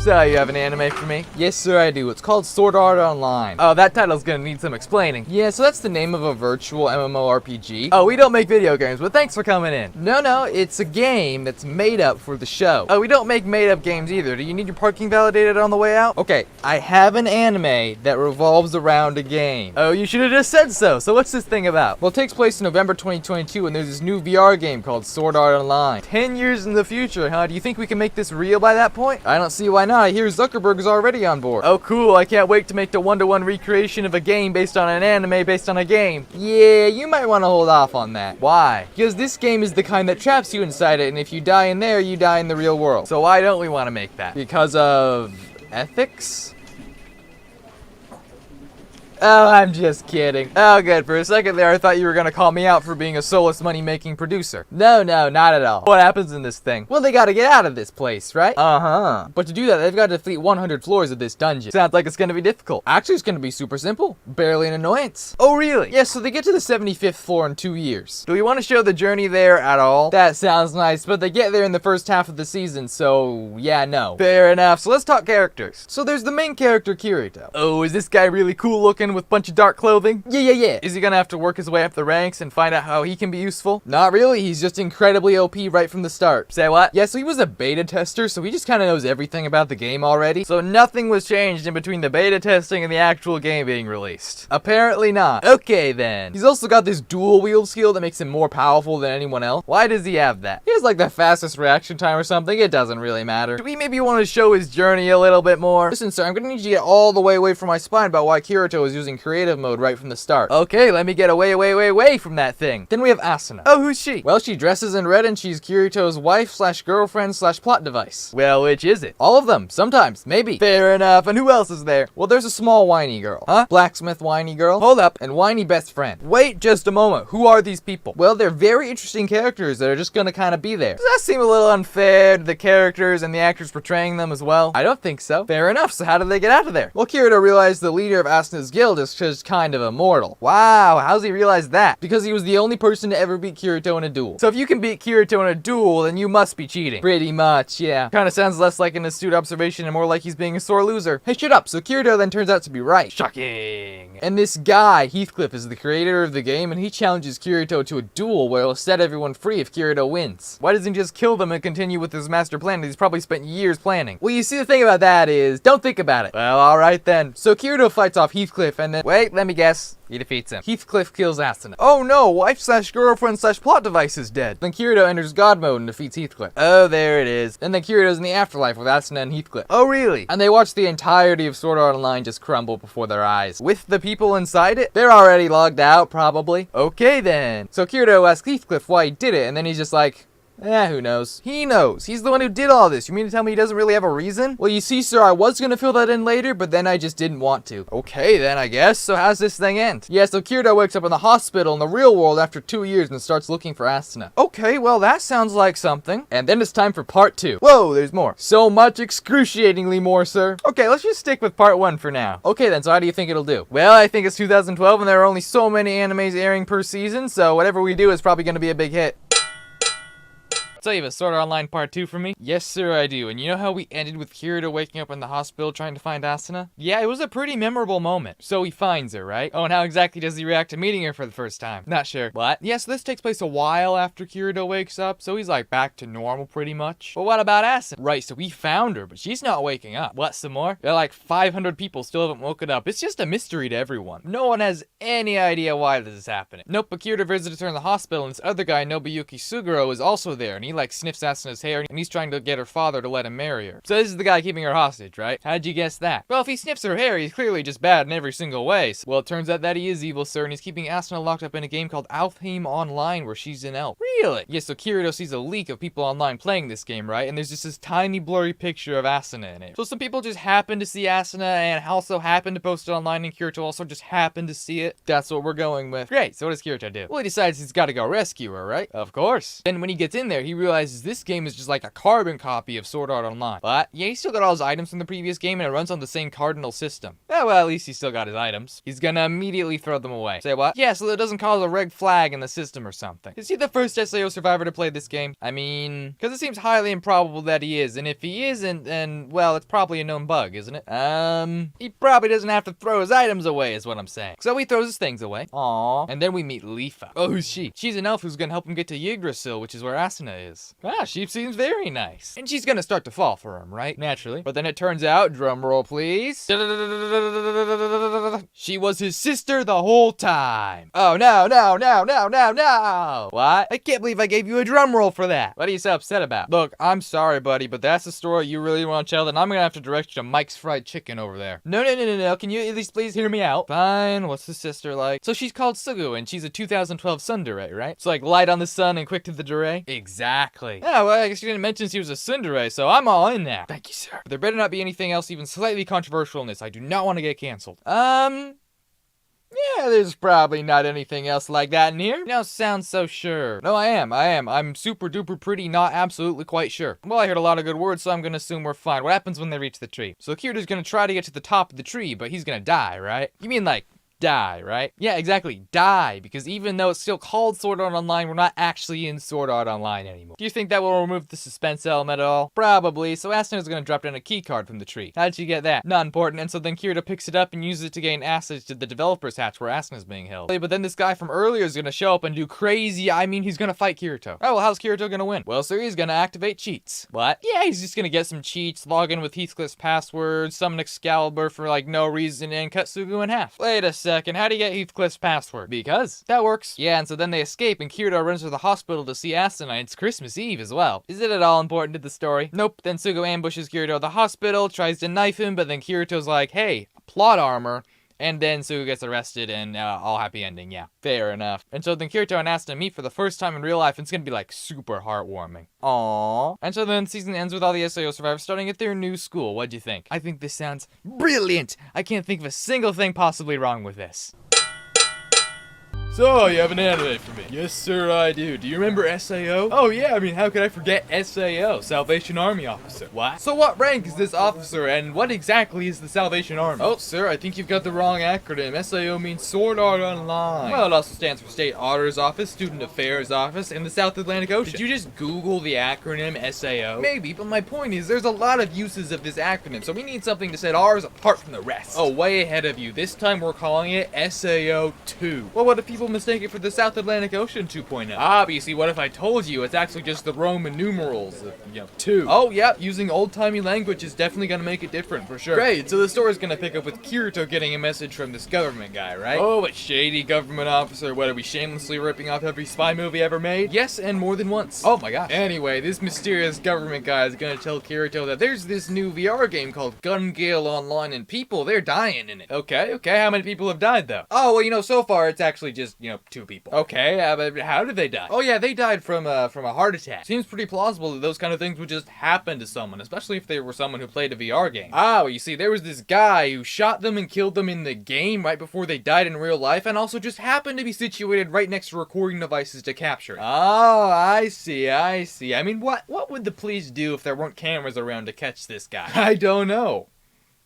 So, you have an anime for me? Yes, sir, I do. It's called Sword Art Online. Oh, that title's gonna need some explaining. Yeah, so that's the name of a virtual MMORPG. Oh, we don't make video games, but thanks for coming in. No, it's a game that's made up for the show. Oh, we don't make made-up games either. Do you need your parking validated on the way out? Okay, I have an anime that revolves around a game. Oh, you should have just said so. So what's this thing about? Well, it takes place in November 2022, and there's this new VR game called Sword Art Online. 10 years in the future, huh? Do you think we can make this real by that point? I don't see why not. I hear Zuckerberg's already on board. Oh, cool. I can't wait to make the one-to-one recreation of a game based on an anime based on a game. Yeah, you might want to hold off on that. Why? Because this game is the kind that traps you inside it, and if you die in there, you die in the real world. So why don't we want to make that? Because of ethics? Oh, I'm just kidding. Oh, good. For a second there, I thought you were gonna call me out for being a soulless money-making producer. No, not at all. What happens in this thing? Well, they gotta get out of this place, right? Uh-huh. But to do that, they've got to defeat 100 floors of this dungeon. Sounds like it's gonna be difficult. Actually, it's gonna be super simple. Barely an annoyance. Oh, really? Yeah, so they get to the 75th floor in 2 years. Do we want to show the journey there at all? That sounds nice, but they get there in the first half of the season, so yeah, no. Fair enough. So let's talk characters. So there's the main character, Kirito. Oh, is this guy really cool looking with a bunch of dark clothing? Yeah. Is he gonna have to work his way up the ranks and find out how he can be useful? Not really. He's just incredibly OP right from the start. Say what? Yeah, so he was a beta tester, so he just kind of knows everything about the game already. So nothing was changed in between the beta testing and the actual game being released. Apparently not. Okay then. He's also got this dual wield skill that makes him more powerful than anyone else. Why does he have that? He has like the fastest reaction time or something. It doesn't really matter. Do we maybe want to show his journey a little bit more? Listen, sir, I'm gonna need you to get all the way away from my spine about why Kirito is using creative mode right from the start. Okay, let me get away from that thing. Then we have Asuna. Oh, who's she? Well, she dresses in red and she's Kirito's wife/girlfriend/plot device. Well, which is it? All of them. Sometimes. Maybe. Fair enough. And who else is there? Well, there's a small whiny girl. Huh? Blacksmith whiny girl. Hold up. And whiny best friend. Wait just a moment. Who are these people? Well, they're very interesting characters that are just gonna kind of be there. Does that seem a little unfair to the characters and the actors portraying them as well? I don't think so. Fair enough. So how did they get out of there? Well, Kirito realized the leader of Asuna's guild is just kind of immortal. Wow, how's he realize that? Because he was the only person to ever beat Kirito in a duel. So if you can beat Kirito in a duel, then you must be cheating. Pretty much, yeah. Kind of sounds less like an astute observation and more like he's being a sore loser. Hey, shut up. So Kirito then turns out to be right. Shocking. And this guy, Heathcliff, is the creator of the game, and he challenges Kirito to a duel where he'll set everyone free if Kirito wins. Why doesn't he just kill them and continue with his master plan that he's probably spent years planning? Well, you see, the thing about that is, don't think about it. Well, alright then. So Kirito fights off Heathcliff and then, wait, let me guess. He defeats him. Heathcliff kills Asuna. Oh no, wife/girlfriend/plot device is dead. Then Kirito enters God mode and defeats Heathcliff. Oh, there it is. And then Kirito's in the afterlife with Asuna and Heathcliff. Oh, really? And they watch the entirety of Sword Art Online just crumble before their eyes. With the people inside it? They're already logged out, probably. Okay then. So Kirito asks Heathcliff why he did it, and then he's just like, who knows? He knows. He's the one who did all this. You mean to tell me he doesn't really have a reason? Well, you see, sir, I was gonna fill that in later, but then I just didn't want to. Okay, then, I guess. So how's this thing end? Yeah, so Kirito wakes up in the hospital in the real world after 2 years and starts looking for Asuna. Okay, well, that sounds like something. And then it's time for part 2. Whoa, there's more. So much excruciatingly more, sir. Okay, let's just stick with part 1 for now. Okay, then, so how do you think it'll do? Well, I think it's 2012 and there are only so many animes airing per season, so whatever we do is probably gonna be a big hit. So you have a Sword Art Online Part 2 for me? Yes, sir, I do. And you know how we ended with Kirito waking up in the hospital trying to find Asuna? Yeah, it was a pretty memorable moment. So he finds her, right? Oh, and how exactly does he react to meeting her for the first time? Not sure. What? Yeah, so this takes place a while after Kirito wakes up, so he's like back to normal pretty much. But what about Asuna? Right, so we found her, but she's not waking up. What, some more? There are like 500 people still haven't woken up. It's just a mystery to everyone. No one has any idea why this is happening. Nope, but Kirito visits her in the hospital, and this other guy, Nobuyuki Suguro, is also there, and he like sniffs Asuna's hair, and he's trying to get her father to let him marry her. So this is the guy keeping her hostage, right? How'd you guess that? Well, if he sniffs her hair, he's clearly just bad in every single way. Well, it turns out that he is evil, sir, and he's keeping Asuna locked up in a game called Harem Online, where she's an elf. Really? Yeah, so Kirito sees a leak of people online playing this game, right? And there's just this tiny blurry picture of Asuna in it. So some people just happen to see Asuna, and also happen to post it online, and Kirito also just happened to see it. That's what we're going with. Great, so what does Kirito do? Well, he decides he's gotta go rescue her, right? Of course. Then when he gets in there, he realizes this game is just like a carbon copy of Sword Art Online. But yeah, he still got all his items from the previous game and it runs on the same cardinal system. Yeah, well, at least he still got his items. He's gonna immediately throw them away. Say what? Yeah, so that doesn't cause a red flag in the system or something. Is he the first SAO survivor to play this game? I mean, because it seems highly improbable that he is, and if he isn't, then, well, it's probably a known bug, isn't it? He probably doesn't have to throw his items away, is what I'm saying. So he throws his things away. Aww. And then we meet Leafa. Oh, who's she? She's an elf who's gonna help him get to Yggdrasil, which is where Asuna is. Ah, she seems very nice. And she's gonna start to fall for him, right? Naturally. But then it turns out, drum roll please, she was his sister the whole time. Oh, no, no, no, no, no, no. What? I can't believe I gave you a drum roll for that. What are you so upset about? Look, I'm sorry, buddy, but that's the story you really want to tell, then I'm gonna have to direct you to Mike's Fried Chicken over there. No, no, no, no, no. Can you at least please hear me out? Fine. What's the sister like? So she's called Sugu, and she's a 2012 tsundere, right? It's like light on the sun and quick to the dure? Exactly. Yeah, well, I guess you didn't mention she was a tsundere, so I'm all in now. Thank you, sir. But there better not be anything else even slightly controversial in this. I do not want to get canceled. Yeah, there's probably not anything else like that in here. You don't sound so sure. No, I am. I'm super duper pretty not absolutely quite sure. Well, I heard a lot of good words, so I'm gonna assume we're fine. What happens when they reach the tree? So Kirito's gonna try to get to the top of the tree, but he's gonna die, right? You mean like die, right? Yeah, exactly, die, because even though it's still called Sword Art Online, we're not actually in Sword Art Online anymore. Do you think that will remove the suspense element at all? Probably, so Asuna's gonna drop down a key card from the tree. How did she get that? Not important, and so then Kirito picks it up and uses it to gain access to the developer's hatch where Asuna's being held. But then this guy from earlier is gonna show up and do crazy, he's gonna fight Kirito. Oh, well, how's Kirito gonna win? Well, sir, he's gonna activate cheats. What? Yeah, he's just gonna get some cheats, log in with Heathcliff's password, summon Excalibur for like no reason, and cut Sugu in half. Wait a second, how do you get Heathcliff's password? Because that works. Yeah, and so then they escape and Kirito runs to the hospital to see Asuna, and it's Christmas Eve as well. Is it at all important to the story? Nope. Then Sugu ambushes Kirito at the hospital, tries to knife him, but then Kirito's like, hey, plot armor. And then Sugu gets arrested and all happy ending. Yeah, fair enough. And so then Kirito and Asuna meet for the first time in real life, and it's gonna be like super heartwarming. Aww. And so then season ends with all the SAO survivors starting at their new school. What'd you think? I think this sounds brilliant. I can't think of a single thing possibly wrong with this. So, you have an anime for me? Yes, sir, I do. Do you remember SAO? Oh, yeah, how could I forget SAO, Salvation Army Officer? What? So what rank is this officer, and what exactly is the Salvation Army? Oh, sir, I think you've got the wrong acronym. SAO means Sword Art Online. Well, it also stands for State Auditor's Office, Student Affairs Office, and the South Atlantic Ocean. Did you just Google the acronym SAO? Maybe, but my point is, there's a lot of uses of this acronym, so we need something to set ours apart from the rest. Oh, way ahead of you. This time we're calling it SAO 2. Well, what if people mistake it for the South Atlantic Ocean 2.0? Ah, but you see, what if I told you it's actually just the Roman numerals of, 2? Oh, yeah, using old-timey language is definitely gonna make it different, for sure. Great, so the story's gonna pick up with Kirito getting a message from this government guy, right? Oh, a shady government officer. What, are we shamelessly ripping off every spy movie ever made? Yes, and more than once. Oh my gosh. Anyway, this mysterious government guy is gonna tell Kirito that there's this new VR game called Gale Online, and people, they're dying in it. Okay, how many people have died, though? Oh, well, so far it's actually just, 2 people. Okay, but how did they die? Oh yeah, they died from a heart attack. Seems pretty plausible that those kind of things would just happen to someone, especially if they were someone who played a VR game. Ah, well, you see, there was this guy who shot them and killed them in the game right before they died in real life, and also just happened to be situated right next to recording devices to capture it. Oh, I see. What would the police do if there weren't cameras around to catch this guy? I don't know.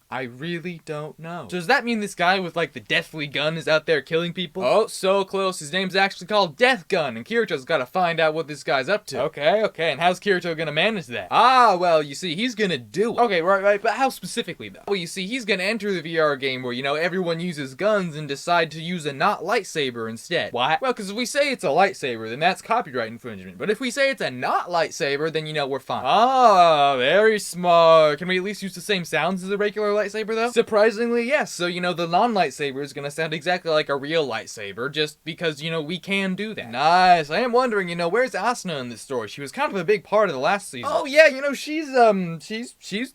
I really don't know. So does that mean this guy with, the deathly gun is out there killing people? Oh, so close. His name's actually called Death Gun, and Kirito's gotta find out what this guy's up to. Okay, and how's Kirito gonna manage that? Ah, well, you see, he's gonna do it. Okay, right, but how specifically, though? Well, you see, he's gonna enter the VR game where, everyone uses guns and decide to use a not lightsaber instead. What? Well, because if we say it's a lightsaber, then that's copyright infringement. But if we say it's a not lightsaber, then, we're fine. Ah, very smart. Can we at least use the same sounds as a regular lightsaber, though? Surprisingly, yes. So, the non-lightsaber is gonna sound exactly like a real lightsaber, just because, we can do that. Nice. I am wondering, where's Asuna in this story? She was kind of a big part of the last season. Oh, yeah, she's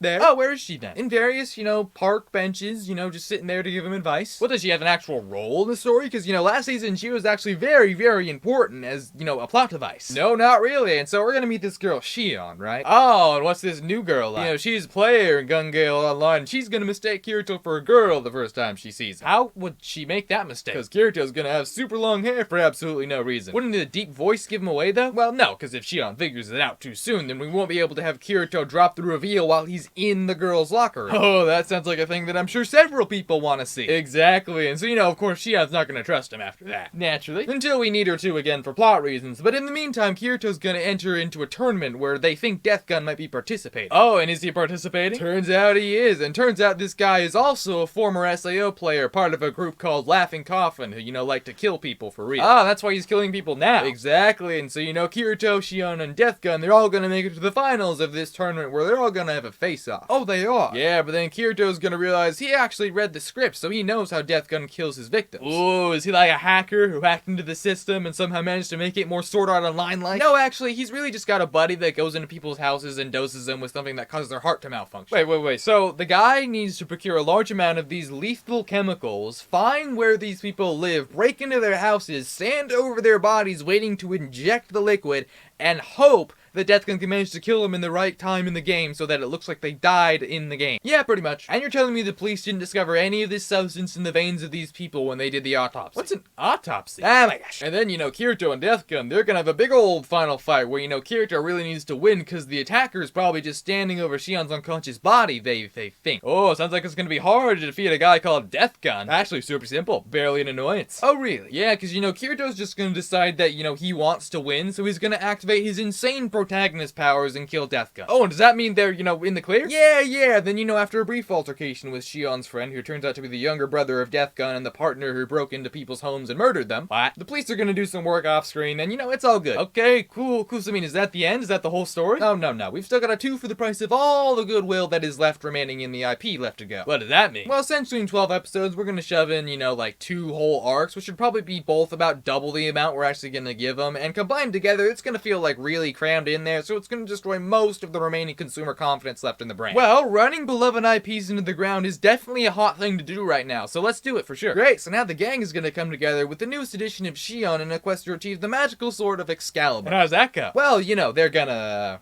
there. Oh, where is she then? In various, park benches, just sitting there to give him advice. Well, does she have an actual role in the story? Because, last season she was actually very, very important as, a plot device. No, not really. And so we're gonna meet this girl, Shion, right? Oh, and what's this new girl like? She's a player in Gale Online. She's gonna mistake Kirito for a girl the first time she sees him. How would she make that mistake? Because Kirito's gonna have super long hair for absolutely no reason. Wouldn't the deep voice give him away though? Well, no, because if Shion figures it out too soon, then we won't be able to have Kirito drop the reveal while he's in the girl's locker room. Oh, that sounds like a thing that I'm sure several people want to see. Exactly, and so of course Shion's not gonna trust him after that. Naturally. Until we need her to again for plot reasons, but in the meantime, Kirito's gonna enter into a tournament where they think Death Gun might be participating. Oh, and is he participating? Turns out he is, and turns out this guy is also a former SAO player, part of a group called Laughing Coffin, who, like to kill people for real. Ah, that's why he's killing people now. Exactly, and so, Kirito, Shion, and Death Gun, they're all gonna make it to the finals of this tournament where they're all gonna have a face-off. Oh, they are? Yeah, but then Kirito's gonna realize he actually read the script, so he knows how Death Gun kills his victims. Ooh, is he like a hacker who hacked into the system and somehow managed to make it more Sword Art Online-like? No, actually, he's really just got a buddy that goes into people's houses and doses them with something that causes their heart to malfunction. Wait. So, the guy needs to procure a large amount of these lethal chemicals, find where these people live, break into their houses, stand over their bodies waiting to inject the liquid, and hope that Death Gun can manage to kill them in the right time in the game so that it looks like they died in the game. Yeah, pretty much. And you're telling me the police didn't discover any of this substance in the veins of these people when they did the autopsy? What's an autopsy? Oh my gosh. And then, Kirito and Death Gun, they're gonna have a big old final fight where, Kirito really needs to win because the attacker is probably just standing over Shion's unconscious body, they think. Oh, sounds like it's gonna be hard to defeat a guy called Death Gun. Actually, super simple. Barely an annoyance. Oh, really? Yeah, because, Kirito's just gonna decide that, he wants to win, so he's gonna activate his insane protagonist powers and kill Death Gun. Oh, and does that mean they're, in the clear? Yeah. Then, after a brief altercation with Shion's friend, who turns out to be the younger brother of Death Gun and the partner who broke into people's homes and murdered them, the police are gonna do some work off screen, and, it's all good. Okay, cool. So, is that the end? Is that the whole story? Oh, no. We've still got a 2 for the price of all the goodwill that is left remaining in the IP left to go. What does that mean? Well, essentially in 12 episodes, we're gonna shove in, like 2 whole arcs, which should probably be both about double the amount we're actually gonna give them, and combined together, it's gonna feel like really crammed in there, so it's gonna destroy most of the remaining consumer confidence left in the brain. Well, running beloved IPs into the ground is definitely a hot thing to do right now, so let's do it for sure. Great, so now the gang is gonna come together with the newest edition of Shion in a quest to achieve the magical sword of Excalibur. And how does that go? Well, they're gonna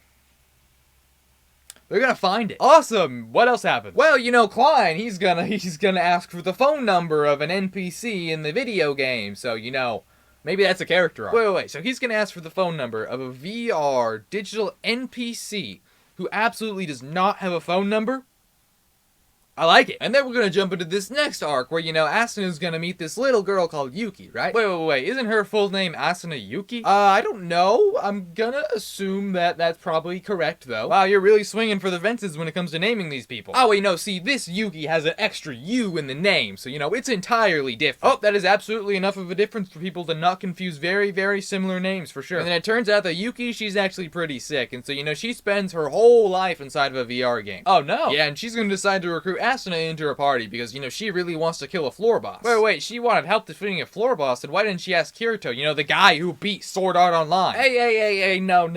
find it. Awesome! What else happened? Well, Klein, he's gonna ask for the phone number of an NPC in the video game, so, maybe that's a character arc. Wait. So he's gonna ask for the phone number of a VR digital NPC who absolutely does not have a phone number? I like it. And then we're gonna jump into this next arc where, Asuna's gonna meet this little girl called Yuki, right? Wait. Isn't her full name Asuna Yuki? I don't know. I'm gonna assume that that's probably correct, though. Wow, you're really swinging for the fences when it comes to naming these people. Oh, wait, no. See, this Yuki has an extra U in the name, so, it's entirely different. Oh, that is absolutely enough of a difference for people to not confuse very, very similar names, for sure. And then it turns out that Yuki, she's actually pretty sick, and so, she spends her whole life inside of a VR game. Oh, no. Yeah, and she's gonna decide to recruit Asuna into her party because, she really wants to kill a floor boss. Wait, she wanted help defeating a floor boss, and why didn't she ask Kirito, the guy who beat Sword Art Online? Hey, no.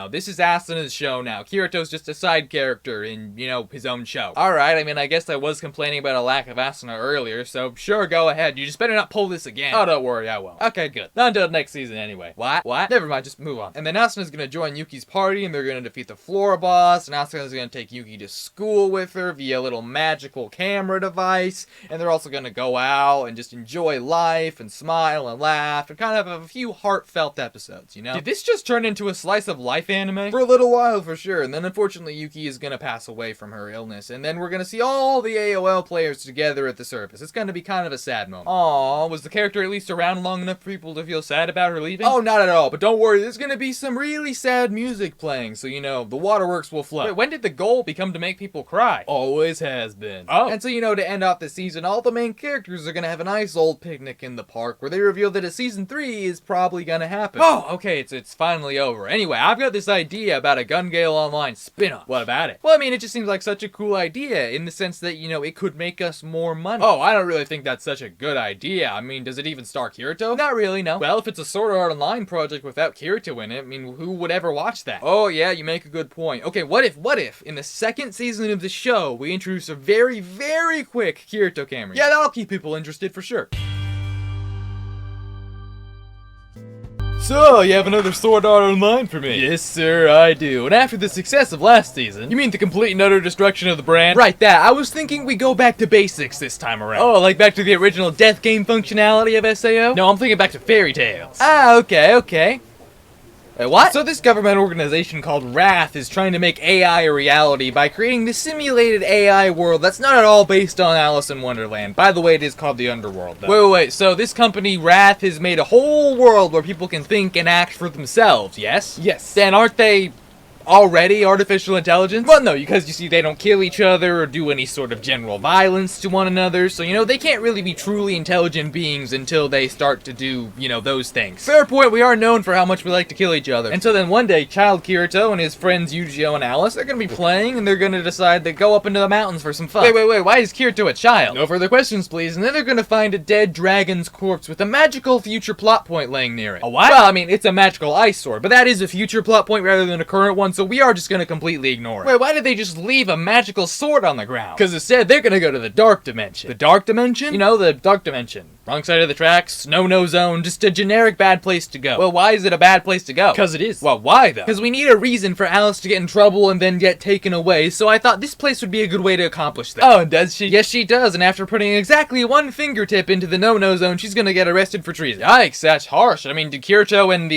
This is Asuna's show now. Kirito's just a side character in, his own show. Alright, I guess I was complaining about a lack of Asuna earlier, so sure, go ahead. You just better not pull this again. Oh, don't worry, I won't. Okay, good. Not until next season anyway. What? Never mind, just move on. And then Asuna's gonna join Yuki's party, and they're gonna defeat the floor boss, and Asuna's gonna take Yuki to school with her via a little magical camera device, and they're also gonna go out and just enjoy life and smile and laugh and kind of have a few heartfelt episodes, Did this just turn into a slice of life anime? For a little while, for sure, and then unfortunately Yuki is gonna pass away from her illness, and then we're gonna see all the AOL players together at the surface. It's gonna be kind of a sad moment. Aww, was the character at least around long enough for people to feel sad about her leaving? Oh, not at all, but don't worry, there's gonna be some really sad music playing, so the waterworks will flow. Wait, when did the goal become to make people cry? Always has been. Oh. And so, to end off the season, all the main characters are gonna have a nice old picnic in the park where they reveal that a season 3 is probably gonna happen. Oh, okay, it's finally over. Anyway, I've got this idea about a Gale Online spin-off. What about it? Well, it just seems like such a cool idea in the sense that, it could make us more money. Oh, I don't really think that's such a good idea. Does it even star Kirito? Not really, no. Well, if it's a Sword Art Online project without Kirito in it, who would ever watch that? Oh, yeah, you make a good point. Okay, what if, in the second season of the show, we introduce a very, very quick Kirito cameo? Yeah, that'll keep people interested for sure. So, you have another Sword Art Online for me? Yes, sir, I do. And after the success of last season... You mean the complete and utter destruction of the brand? Right, that. I was thinking we go back to basics this time around. Oh, like back to the original death game functionality of SAO? No, I'm thinking back to fairy tales. Ah, okay. What? So this government organization called Wrath is trying to make AI a reality by creating this simulated AI world that's not at all based on Alice in Wonderland. By the way, it is called the Underworld, though. Wait. So this company, Wrath, has made a whole world where people can think and act for themselves, yes? Yes. Then aren't they already artificial intelligence? Well, no, because you see, they don't kill each other or do any sort of general violence to one another, so, you know, they can't really be truly intelligent beings until they start to do, you know, those things. Fair point, we are known for how much we like to kill each other. And so then one day, child Kirito and his friends Yu-Gi-Oh! And Alice are gonna be playing, and they're gonna decide to go up into the mountains for some fun. Wait, why is Kirito a child? No further questions, please. And then they're gonna find a dead dragon's corpse with a magical future plot point laying near it. A what? Well, I mean, it's a magical ice sword, but that is a future plot point rather than a current one, so we are just gonna completely ignore it. Wait, why did they just leave a magical sword on the ground? Because instead, they're gonna go to the dark dimension. The dark dimension? You know, the dark dimension. Wrong side of the tracks, no zone, just a generic bad place to go. Well, why is it a bad place to go? Because it is. Well, why though? Because we need a reason for Alice to get in trouble and then get taken away, so I thought this place would be a good way to accomplish that. Oh, and does she? Yes, she does, and after putting exactly one fingertip into the no zone, she's gonna get arrested for treason. Yikes, that's harsh. I mean, did Kirito and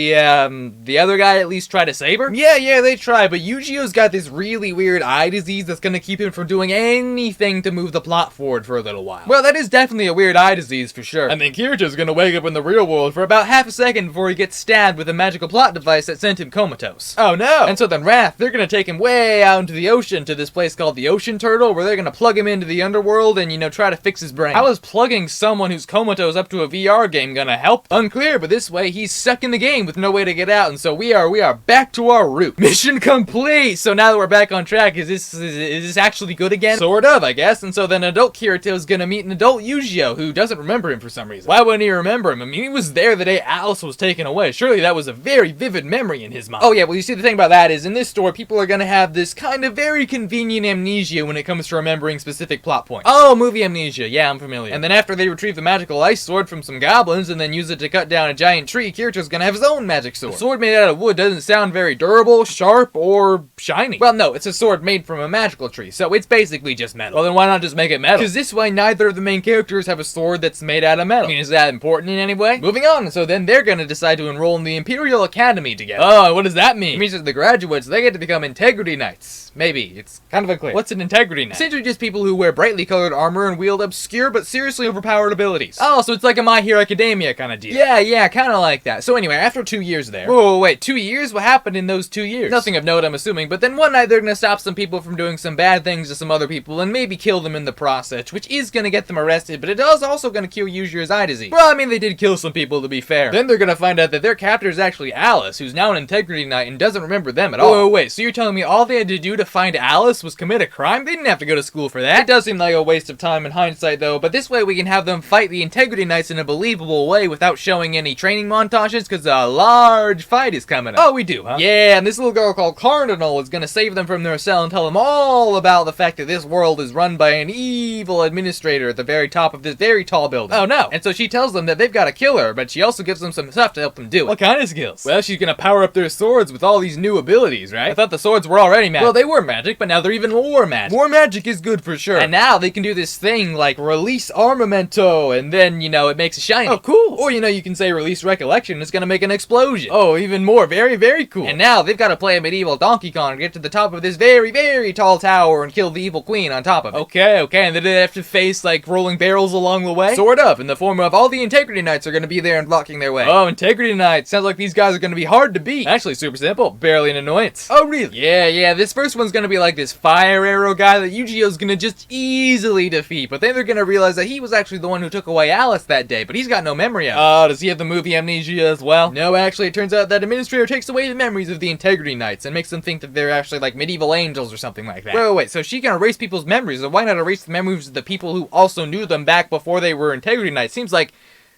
the other guy at least try to save her? Yeah, they try, but Yu-Gi-Oh's got this really weird eye disease that's gonna keep him from doing anything to move the plot forward for a little while. Well, that is definitely a weird eye disease for sure. And then Kirito's gonna wake up in the real world for about half a second before he gets stabbed with a magical plot device that sent him comatose. Oh no! And so then Wrath, they're gonna take him way out into the ocean to this place called the Ocean Turtle, where they're gonna plug him into the underworld and, you know, try to fix his brain. How is plugging someone who's comatose up to a VR game gonna help? Unclear, but this way he's stuck in the game with no way to get out, and so we are back to our root. Mission complete! So now that we're back on track, is this actually good again? Sort of, I guess. And so then adult Kirito's gonna meet an adult Yu-Gi-Oh! Who doesn't remember him for some reason. Why wouldn't he remember him? I mean, he was there the day Alice was taken away. Surely that was a very vivid memory in his mind. Oh yeah, well you see the thing about that is in this story, people are gonna have this kind of very convenient amnesia when it comes to remembering specific plot points. Oh, movie amnesia. Yeah, I'm familiar. And then after they retrieve the magical ice sword from some goblins and then use it to cut down a giant tree, Kirito's gonna have his own magic sword. The sword made out of wood doesn't sound very durable, sharp, or shiny. Well, no, it's a sword made from a magical tree, so it's basically just metal. Well, then why not just make it metal? Because this way, neither of the main characters have a sword that's made out of metal. I mean, is that important in any way? Moving on, so then they're gonna decide to enroll in the Imperial Academy together. Oh, what does that mean? It means that the graduates, they get to become Integrity Knights. Maybe. It's kind of unclear. What's an Integrity Knight? Essentially just people who wear brightly colored armor and wield obscure but seriously overpowered abilities. Oh, so it's like a My Hero Academia kind of deal. Yeah, kind of like that. So anyway, after 2 years there... Whoa, wait, 2 years? What happened in those 2 years? Nothing of note, I'm assuming, but then one night they're gonna stop some people from doing some bad things to some other people and maybe kill them in the process, which is gonna get them arrested, but it is also gonna cure Yu-Gi-Oh's eye disease. Well, I mean, they did kill some people, to be fair. Then they're gonna find out that their captor is actually Alice, who's now an Integrity Knight and doesn't remember them at all. Whoa, wait, so you're telling me all they had to do to find Alice was commit a crime? They didn't have to go to school for that. It does seem like a waste of time in hindsight, though, but this way we can have them fight the Integrity Knights in a believable way without showing any training montages, because a large fight is coming up. Oh, we do, huh? Yeah, and this little girl called Cardinal is gonna save them from their cell and tell them all about the fact that this world is run by an evil administrator at the very top of this very tall building. Oh, no. And so she tells them that they've got to kill her, but she also gives them some stuff to help them do it. What kind of skills? Well, she's gonna power up their swords with all these new abilities, right? I thought the swords were already magic. Well, they were magic, but now they're even more magic. More magic is good for sure. And now they can do this thing like release armamento, and then, you know, it makes it shiny. Oh, cool. Or, you know, you can say release recollection, it's gonna make an explosion. Oh, even more. Very, very cool. And now they've got to play a medieval Donkey Kong and get to the top of this very, very tall tower and kill the evil queen on top of it. Okay, and then they have to face, like, rolling barrels along the way? Sort of, in the form of all the Integrity Knights are gonna be there and blocking their way. Oh, Integrity Knights. Sounds like these guys are gonna be hard to beat. Actually, super simple. Barely an annoyance. Oh, really? Yeah, this first one's gonna be like this fire arrow guy that Yu-Gi-Oh's gonna just easily defeat, but then they're gonna realize that he was actually the one who took away Alice that day, but he's got no memory of it. Oh, does he have the movie amnesia as well? No, actually, it turns out that Administrator takes away the memories of the Integrity Knights and makes them think that they're actually like medieval angels or something like that. Wait, so she can erase people's memories, so why not erase the memories of the people who also knew them back before they were Integrity Knights? Seems like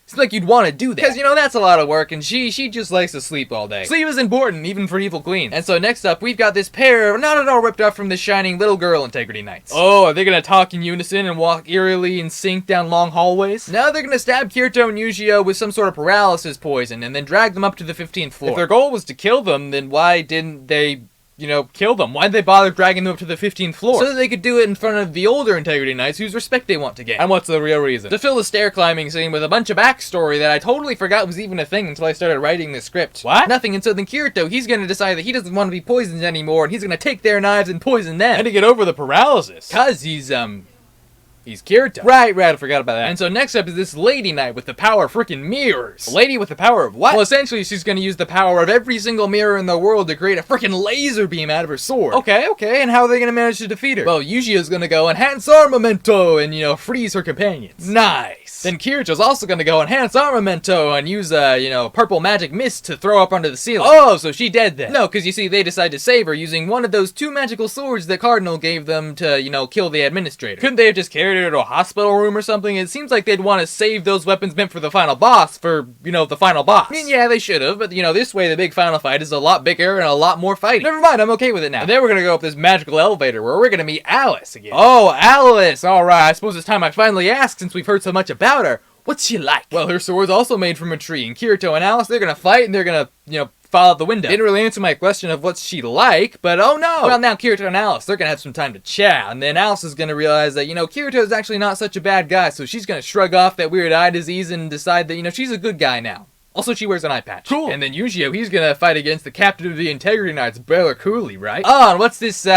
Seems like you'd want to do that. Because, you know, that's a lot of work, and she just likes to sleep all day. Sleep is important, even for evil queens. And so next up, we've got this pair, not at all ripped off from the shining little girl integrity knights. Oh, are they gonna talk in unison and walk eerily in sync down long hallways? No, they're gonna stab Kirito and Yujio with some sort of paralysis poison, and then drag them up to the 15th floor. If their goal was to kill them, then why didn't they, you know, kill them? Why'd they bother dragging them up to the 15th floor? So that they could do it in front of the older integrity knights whose respect they want to gain. And what's the real reason? To fill the stair climbing scene with a bunch of backstory that I totally forgot was even a thing until I started writing the script. What? Nothing. And so then Kirito, he's gonna decide that he doesn't want to be poisoned anymore, and he's gonna take their knives and poison them. And to get over the paralysis. Cause he's Kirito. Right, I forgot about that. And so next up is this lady knight with the power of freaking mirrors. A lady with the power of what? Well, essentially, she's gonna use the power of every single mirror in the world to create a freaking laser beam out of her sword. Okay, and how are they gonna manage to defeat her? Well, Yujio's gonna go enhance armamento and, you know, freeze her companions. Nice. Then Kirito's also gonna go enhance armamento and use, purple magic mist to throw up onto the ceiling. Oh, so she dead then? No, because you see, they decide to save her using one of those 2 magical swords the Cardinal gave them to, you know, kill the administrator. Couldn't they have just carried her to a hospital room or something? It seems like they'd want to save those weapons meant for the final boss for, you know, the final boss. I mean, yeah, they should have, but, you know, this way the big final fight is a lot bigger and a lot more fighting. Never mind, I'm okay with it now. And then we're gonna go up this magical elevator where we're gonna meet Alice again. Oh, Alice! Alright, I suppose it's time I finally ask since we've heard so much about her. What's she like? Well, her sword's also made from a tree, and Kirito and Alice, they're gonna fight and they're gonna, you know, fall out the window. Didn't really answer my question of what's she like, but oh no! Well, now Kirito and Alice, they're gonna have some time to chat, and then Alice is gonna realize that, you know, Kirito's actually not such a bad guy, so she's gonna shrug off that weird eye disease and decide that, you know, she's a good guy now. Also, she wears an eye patch. Cool. And then Yujio, he's gonna fight against the captain of the Integrity Knights, Bella Cooley, right? Oh, and what's this,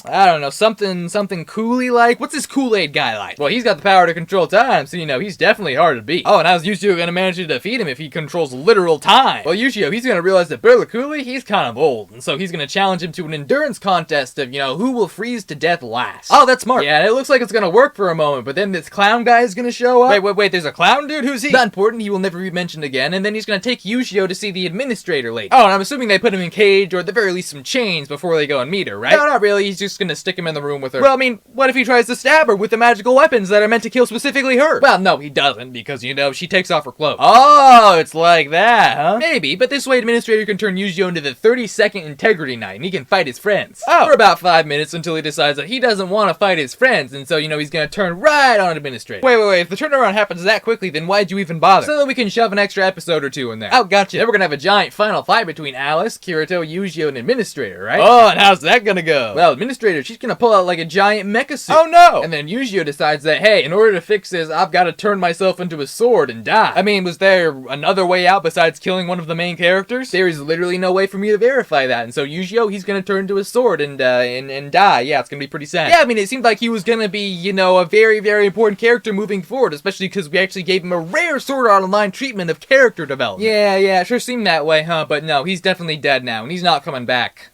I don't know, something Cooley like? What's this Kool-Aid guy like? Well, he's got the power to control time, so, you know, he's definitely hard to beat. Oh, and how's Yujio gonna manage to defeat him if he controls literal time? Well, Yujio, he's gonna realize that Bella Cooley, he's kind of old, and so he's gonna challenge him to an endurance contest of, you know, who will freeze to death last. Oh, that's smart. Yeah, and it looks like it's gonna work for a moment, but then this clown guy is gonna show up. Wait, there's a clown dude? Who's he? Not important, he will never be mentioned again, and then he's gonna take Yujio to see the administrator lady. Oh, and I'm assuming they put him in cage, or at the very least some chains before they go and meet her, right? No, not really, he's just gonna stick him in the room with her. Well, I mean, what if he tries to stab her with the magical weapons that are meant to kill specifically her? Well, no, he doesn't, because, you know, she takes off her clothes. Oh, it's like that, huh? Maybe, but this way Administrator can turn Yujio into the 32nd Integrity Knight, and he can fight his friends. Oh. For about 5 minutes until he decides that he doesn't want to fight his friends, and so, you know, he's gonna turn right on Administrator. Wait, if the turnaround happens that quickly, then why'd you even bother? So that we can shove an extra episode or 2 in there. Oh, gotcha. Then we're gonna have a giant final fight between Alice, Kirito, Yujio, and Administrator, right? Oh, and how's that gonna go? Well, Administrator, she's gonna pull out like a giant mecha suit. Oh no! And then Yujio decides that, hey, in order to fix this, I've got to turn myself into a sword and die. I mean, was there another way out besides killing one of the main characters? There is literally no way for me to verify that, and so Yujio, he's gonna turn into a sword and die. Yeah, it's gonna be pretty sad. Yeah, I mean, it seemed like he was gonna be, you know, a very, very important character moving forward, especially because we actually gave him a rare Sword Art Online treatment of character development. Yeah, it sure seemed that way, huh? But no, he's definitely dead now, and he's not coming back.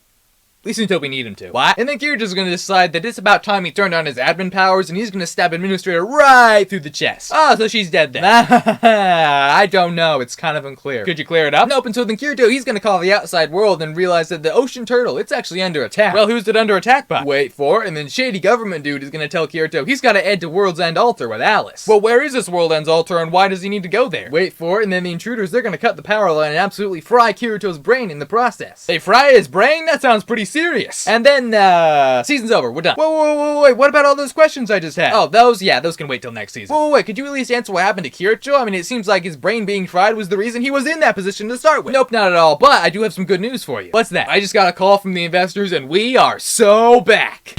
At least until we need him to. What? And then Kirito's gonna decide that it's about time he turned on his admin powers, and he's gonna stab Administrator right through the chest. Oh, so she's dead then. I don't know, it's kind of unclear. Could you clear it up? Nope, and so then Kirito, he's gonna call the outside world and realize that the ocean turtle, it's actually under attack. Well, who's it under attack by? Wait for it, and then shady government dude is gonna tell Kirito he's gotta head to World's End Altar with Alice. Well, where is this World's End Altar, and why does he need to go there? Wait for it, and then the intruders, they're gonna cut the power line and absolutely fry Kirito's brain in the process. They fry his brain? That sounds pretty serious. And then, season's over. We're done. Wait, what about all those questions I just had? Oh, those can wait till next season. Wait, could you at least answer what happened to Kirito? I mean, it seems like his brain being fried was the reason he was in that position to start with. Nope, not at all, but I do have some good news for you. What's that? I just got a call from the investors, and we are so back.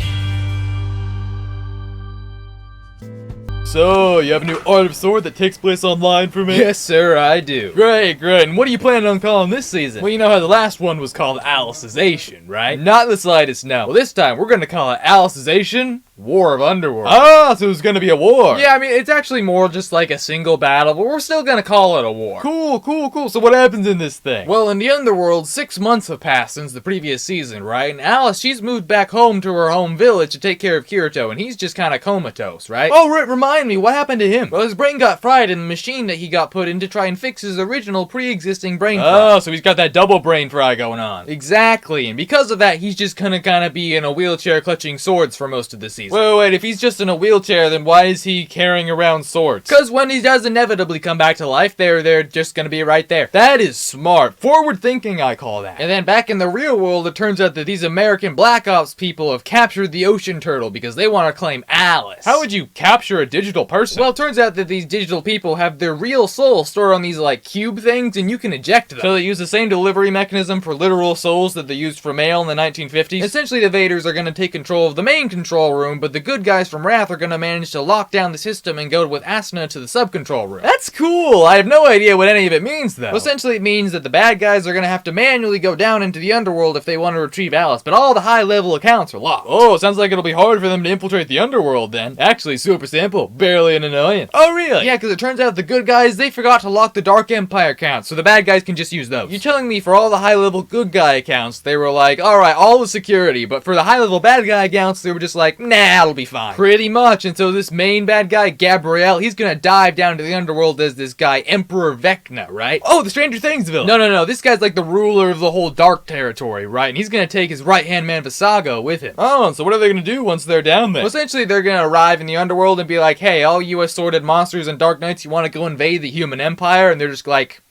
So, you have a new Art of Sword that takes place online for me? Yes, sir, I do. Great. And what are you planning on calling this season? Well, you know how the last one was called Alicization, right? Not the slightest, no. Well, this time, we're gonna call it Alicization War of Underworld. Ah, so it's gonna be a war. Yeah, I mean, it's actually more just like a single battle, but we're still gonna call it a war. Cool. So what happens in this thing? Well, in the Underworld, 6 months have passed since the previous season, right? And Alice, she's moved back home to her home village to take care of Kirito, and he's just kind of comatose, right? Oh, right, remind me, what happened to him? Well, his brain got fried in the machine that he got put in to try and fix his original pre-existing brain fry. Oh, so he's got that double brain fry going on. Exactly, and because of that, he's just gonna kind of be in a wheelchair clutching swords for most of the season. crazy. Wait, if he's just in a wheelchair, then why is he carrying around swords? Because when he does inevitably come back to life, they're just gonna be right there. That is smart. Forward thinking, I call that. And then back in the real world, it turns out that these American Black Ops people have captured the ocean turtle because they want to claim Alice. How would you capture a digital person? Well, it turns out that these digital people have their real soul stored on these, like, cube things, and you can eject them. So they use the same delivery mechanism for literal souls that they used for mail in the 1950s. Essentially, the Vaders are going to take control of the main control room, but the good guys from Wrath are going to manage to lock down the system and go with Asuna to the sub-control room. That's cool! I have no idea what any of it means, though. Well, essentially, it means that the bad guys are going to have to manually go down into the Underworld if they want to retrieve Alice, but all the high-level accounts are locked. Oh, sounds like it'll be hard for them to infiltrate the Underworld, then. Actually, super simple. Barely an annoyance. Oh, really? Yeah, because it turns out the good guys, they forgot to lock the Dark Empire accounts, so the bad guys can just use those. You're telling me for all the high-level good guy accounts, they were like, alright, all the security, but for the high-level bad guy accounts, they were just like, nah, it'll be fine. Pretty much, and so this main bad guy, Gabriel, he's gonna dive down to the Underworld as this guy, Emperor Vecna, right? Oh, the Stranger Things villain. No, this guy's like the ruler of the whole Dark Territory, right? And he's gonna take his right-hand man, Visago, with him. Oh, so what are they gonna do once they're down there? Well, essentially, they're gonna arrive in the Underworld and be like, hey, all you assorted monsters and Dark Knights, you wanna go invade the human empire? And they're just like,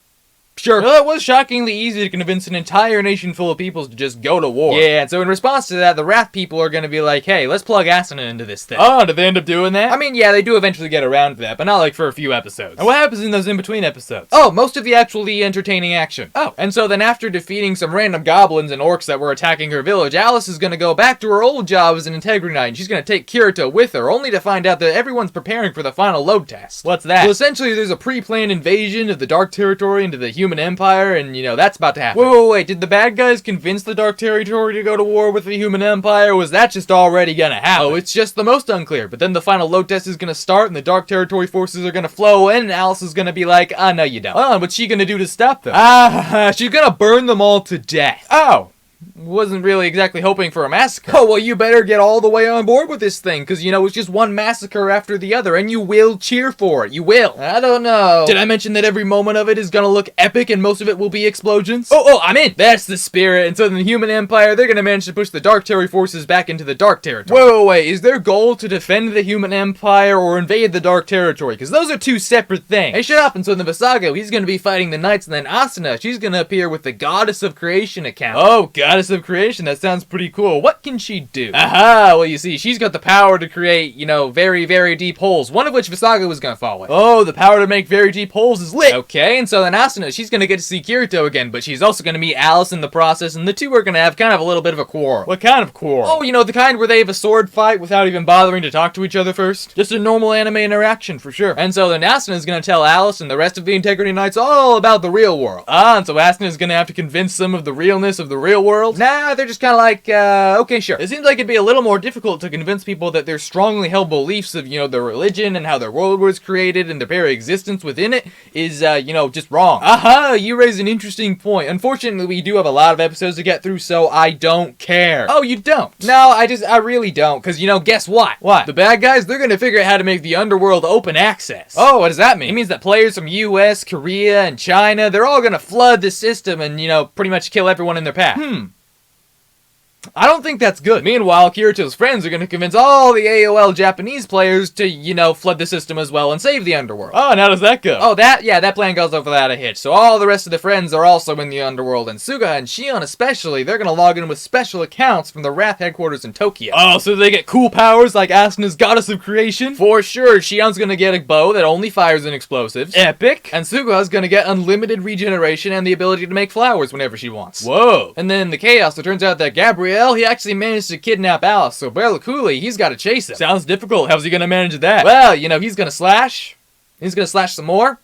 sure. Well, it was shockingly easy to convince an entire nation full of people to just go to war. Yeah, and so in response to that, the Wrath people are gonna be like, hey, let's plug Asuna into this thing. Oh, did they end up doing that? I mean, yeah, they do eventually get around to that, but not like for a few episodes. And what happens in those in-between episodes? Oh, most of the actually entertaining action. Oh, and so then after defeating some random goblins and orcs that were attacking her village, Alice is gonna go back to her old job as an Integrity Knight, and she's gonna take Kirito with her, only to find out that everyone's preparing for the final load test. What's that? Well, essentially, there's a pre-planned invasion of the Dark Territory into the human empire, and you know, that's about to happen. Wait, did the bad guys convince the Dark Territory to go to war with the human empire, or was that just already gonna happen? Oh, it's just the most unclear, but then the final load test is gonna start, and the Dark Territory forces are gonna flow in, and Alice is gonna be like, no you don't. Oh, what's she gonna do to stop them? She's gonna burn them all to death. Oh. Wasn't really exactly hoping for a massacre. Oh, well, you better get all the way on board with this thing, because, you know, it's just one massacre after the other, and you will cheer for it. You will. I don't know. Did I mention that every moment of it is gonna look epic, and most of it will be explosions? Oh, I'm in. That's the spirit. And so in the human empire, they're gonna manage to push the Dark Territory forces back into the Dark Territory. Wait. Is their goal to defend the human empire or invade the Dark Territory? Because those are two separate things. Hey, shut up. And so in the Visago, he's gonna be fighting the knights, and then Asuna, she's gonna appear with the Goddess of Creation account. Oh, Goddess of Creation, that sounds pretty cool. What can she do? Aha, well you see, she's got the power to create, you know, very, very deep holes, one of which Visago was gonna fall in. Oh, the power to make very deep holes is lit! Okay, and so then Asuna, she's gonna get to see Kirito again, but she's also gonna meet Alice in the process, and the two are gonna have kind of a little bit of a quarrel. What kind of quarrel? Oh, you know, the kind where they have a sword fight without even bothering to talk to each other first. Just a normal anime interaction, for sure. And so then Asuna's gonna tell Alice and the rest of the Integrity Knights all about the real world. And so Asuna's gonna have to convince them of the realness of the real world. Nah, they're just kind of like, okay, sure. It seems like it'd be a little more difficult to convince people that their strongly held beliefs of, you know, their religion and how their world was created and their very existence within it is, you know, just wrong. Aha, you raise an interesting point. Unfortunately, we do have a lot of episodes to get through, so I don't care. Oh, you don't? No, I really don't, because, you know, guess what? What? The bad guys, they're gonna figure out how to make the Underworld open access. Oh, what does that mean? It means that players from US, Korea, and China, they're all gonna flood the system and, you know, pretty much kill everyone in their path. I don't think that's good. Meanwhile, Kirito's friends are gonna convince all the AOL Japanese players to, you know, flood the system as well and save the Underworld. Oh, and how does that go? Oh, that plan goes off without a hitch. So all the rest of the friends are also in the Underworld, and Suga and Shion especially, they're gonna log in with special accounts from the Wrath headquarters in Tokyo. Oh, so they get cool powers like Asuna's Goddess of Creation? For sure, Shion's gonna get a bow that only fires in explosives. Epic! And Suga's gonna get unlimited regeneration and the ability to make flowers whenever she wants. Whoa! And then in the chaos, it turns out that Gabriel, he actually managed to kidnap Alice, so Berlaculi, he's gotta chase him. Sounds difficult. How's he gonna manage that? Well, you know, he's gonna slash. He's gonna slash some more.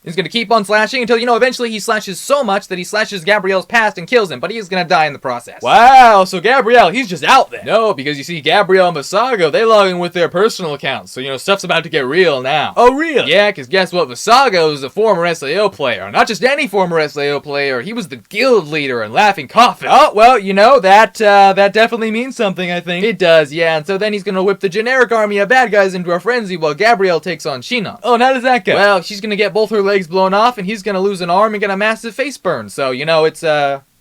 He's gonna keep on slashing until, you know, eventually he slashes so much that he slashes Gabriel's past and kills him, but he's gonna die in the process. Wow, so Gabriel, he's just out there. No, because you see, Gabriel and Visago, they log in with their personal accounts, so, you know, stuff's about to get real now. Oh, really? Yeah, because guess what? Visago is a former SAO player. Not just any former SAO player, he was the guild leader in Laughing Coffin. Oh, well, you know, that definitely means something, I think. It does, yeah, and so then he's gonna whip the generic army of bad guys into a frenzy while Gabriel takes on Shinon. Oh, and how does that go? Well, she's gonna get both her legs blown off, and he's gonna lose an arm and get a massive face burn. So, you know, it's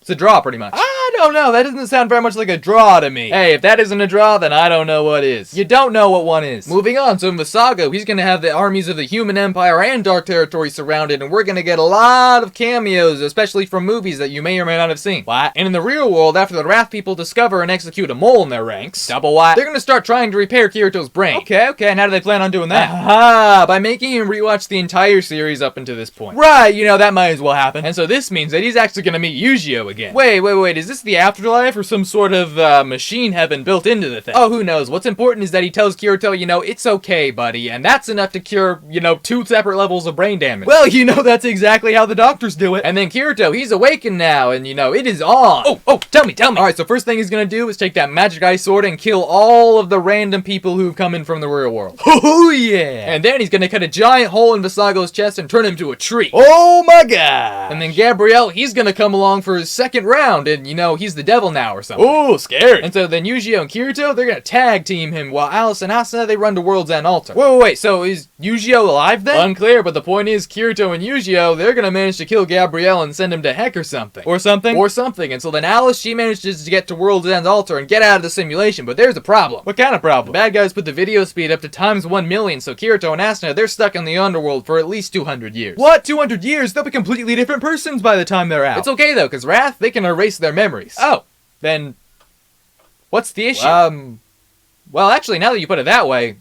It's a draw, pretty much. I don't know. That doesn't sound very much like a draw to me. Hey, if that isn't a draw, then I don't know what is. You don't know what one is. Moving on, so in the saga, he's gonna have the armies of the Human Empire and Dark Territory surrounded, and we're gonna get a lot of cameos, especially from movies that you may or may not have seen. What? And in the real world, after the Wrath people discover and execute a mole in their ranks, double what? They're gonna start trying to repair Kirito's brain. Okay, and how do they plan on doing that? Aha! By making him rewatch the entire series up until this point. Right, that might as well happen. And so this means that he's actually gonna meet Yu-Gi-Oh again. Wait, is this the afterlife or some sort of machine heaven built into the thing? Oh, who knows? What's important is that he tells Kirito, it's okay, buddy, and that's enough to cure, 2 separate levels of brain damage. Well, that's exactly how the doctors do it. And then Kirito, he's awakened now, and it is on. Oh, tell me. Alright, so first thing he's gonna do is take that magic ice sword and kill all of the random people who've come in from the real world. Oh, yeah! And then he's gonna cut a giant hole in Visago's chest and turn him to a tree. Oh my god! And then Gabrielle, he's gonna come along for his second round, and he's the devil now or something. Oh, scary! And so then Yu-Gi-Oh and Kirito, they're gonna tag team him, while Alice and Asuna, they run to World's End Altar. Wait, so is Yu-Gi-Oh alive then? Unclear, but the point is, Kirito and Yu-Gi-Oh, they're gonna manage to kill Gabrielle and send him to heck or something. Or something. And so then Alice, she manages to get to World's End Altar and get out of the simulation, but there's a problem. What kind of problem? The bad guys put the video speed up to times 1,000,000, so Kirito and Asuna, they're stuck in the Underworld for at least 200 years. What? 200 years? They'll be completely different persons by the time they're out. It's okay though, because Wrath, they can erase their memories. Oh, then what's the issue? Well, actually, now that you put it that way,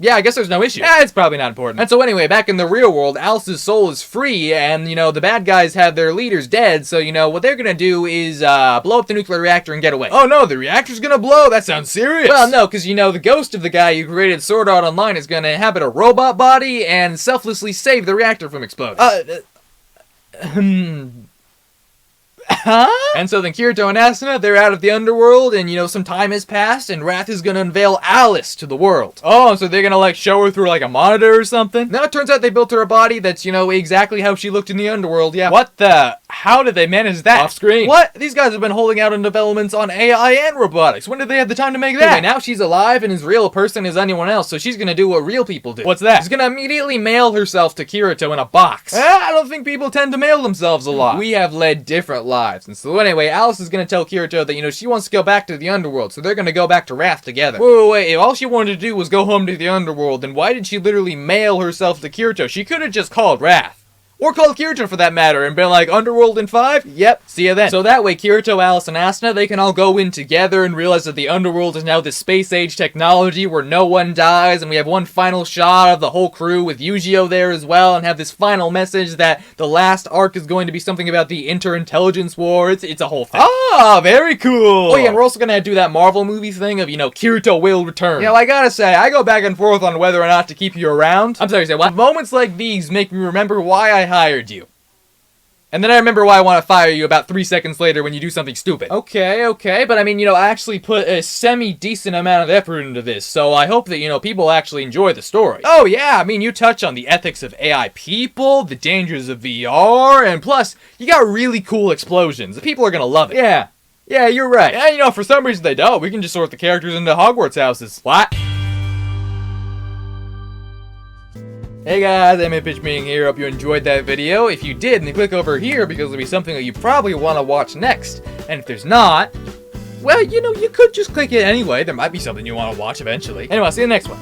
yeah, I guess there's no issue. It's probably not important. And so anyway, back in the real world, Alice's soul is free, and, the bad guys have their leaders dead, so, what they're gonna do is, blow up the nuclear reactor and get away. Oh no, the reactor's gonna blow? That sounds serious. Well, no, because, the ghost of the guy who created Sword Art Online is gonna inhabit a robot body and selflessly save the reactor from exploding. Huh? And so then Kirito and Asuna, they're out of the Underworld, and some time has passed, and Wrath is gonna unveil Alice to the world. Oh, so they're gonna show her through a monitor or something? No, it turns out they built her a body that's, exactly how she looked in the Underworld, yeah. What the? How did they manage that? Off screen. What? These guys have been holding out on developments on AI and robotics. When did they have the time to make that? Anyway, now she's alive and as real a person as anyone else, so she's gonna do what real people do. What's that? She's gonna immediately mail herself to Kirito in a box. I don't think people tend to mail themselves a lot. We have led different lives. And so anyway, Alice is going to tell Kirito that, she wants to go back to the Underworld, so they're going to go back to Wrath together. Wait, if all she wanted to do was go home to the Underworld, then why did she literally mail herself to Kirito? She could have just called Wrath. Or called Kirito for that matter and been like, Underworld in 5? Yep, see ya then. So that way, Kirito, Alice, and Asuna, they can all go in together and realize that the Underworld is now this space-age technology where no one dies, and we have one final shot of the whole crew with Yu-Gi-Oh there as well, and have this final message that the last arc is going to be something about the inter-intelligence war. It's a whole thing. Ah, very cool! Oh yeah, and we're also gonna do that Marvel movie thing of, Kirito will return. I gotta say, I go back and forth on whether or not to keep you around. I'm sorry, say what? Moments like these make me remember why I hired you. And then I remember why I want to fire you about 3 seconds later when you do something stupid. Okay, but I actually put a semi-decent amount of effort into this, so I hope that, people actually enjoy the story. Oh yeah, you touch on the ethics of AI people, the dangers of VR, and plus, you got really cool explosions. People are gonna love it. Yeah, you're right. And for some reason they don't. We can just sort the characters into Hogwarts houses. What? Hey guys, I'm Pitch Meeting here. Hope you enjoyed that video. If you did, then click over here because it'll be something that you probably want to watch next. And if there's not, well, you could just click it anyway. There might be something you want to watch eventually. Anyway, I'll see you in the next one.